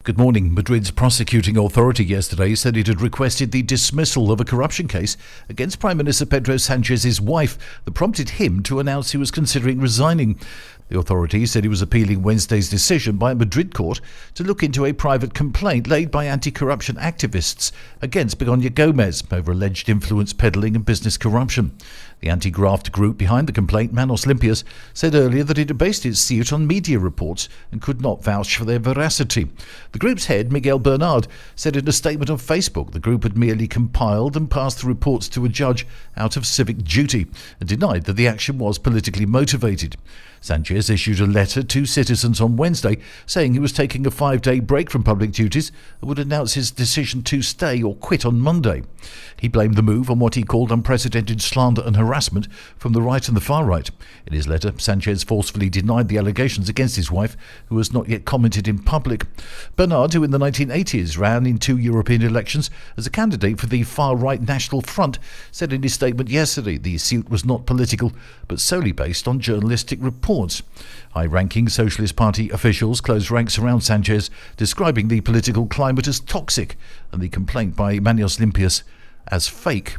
Good morning. Madrid's prosecuting authority yesterday said it had requested the dismissal of a corruption case against Prime Minister Pedro Sanchez's wife that prompted him to announce he was considering resigning. The authority said he was appealing Wednesday's decision by a Madrid court to look into a private complaint laid by anti-corruption activists against Begoña Gómez over alleged influence peddling and business corruption. The anti-graft group behind the complaint, Manos Limpias, said earlier that it had based its suit on media reports and could not vouch for their veracity. The group's head, Miguel Bernard, said in a statement on Facebook the group had merely compiled and passed the reports to a judge out of civic duty and denied that the action was politically motivated. Sanchez issued a letter to citizens on Wednesday saying he was taking a 5-day break from public duties and would announce his decision to stay or quit on Monday. He blamed the move on what he called unprecedented slander and harassment from the right and the far right. In his letter, Sanchez forcefully denied the allegations against his wife, who has not yet commented in public. Bernard, who in the 1980s ran in 2 European elections as a candidate for the far-right National Front, said in his statement yesterday the suit was not political but solely based on journalistic reports. High-ranking Socialist Party officials closed ranks around Sanchez, describing the political climate as toxic and the complaint by Manos Limpias as fake.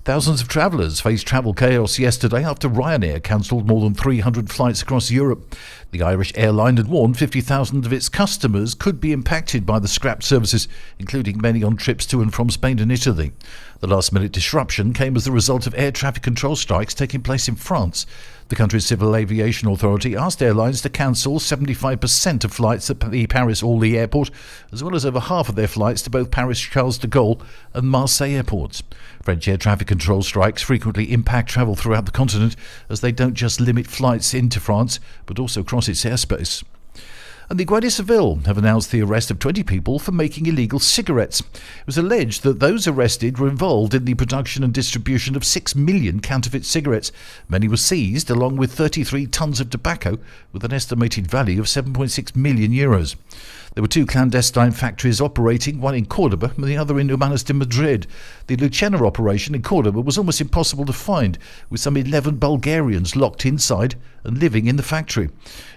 Thousands of travellers faced travel chaos yesterday after Ryanair cancelled more than 300 flights across Europe. The Irish airline had warned 50,000 of its customers could be impacted by the scrapped services, including many on trips to and from Spain and Italy. The last-minute disruption came as the result of air traffic control strikes taking place in France. The country's Civil Aviation Authority asked airlines to cancel 75% of flights at the Paris-Orly airport, as well as over half of their flights to both Paris-Charles de Gaulle and Marseille airports. French air traffic control strikes frequently impact travel throughout the continent, as they don't just limit flights into France, but also cross its airspace. And the Guardia Civil have announced the arrest of 20 people for making illegal cigarettes. It was alleged that those arrested were involved in the production and distribution of 6 million counterfeit cigarettes. Many were seized, along with 33 tons of tobacco, with an estimated value of €7.6 million. There were 2 clandestine factories operating, one in Córdoba and the other in Humanes de Madrid. The Lucena operation in Córdoba was almost impossible to find, with some 11 Bulgarians locked inside and living in the factory.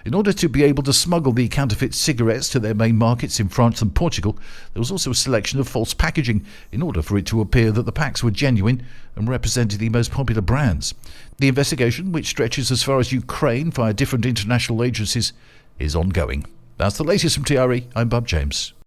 In order to be able to smuggle the counterfeit cigarettes to their main markets in France and Portugal, there was also a selection of false packaging in order for it to appear that the packs were genuine and represented the most popular brands. The investigation, which stretches as far as Ukraine via different international agencies, is ongoing. That's the latest from TRE. I'm Bob James.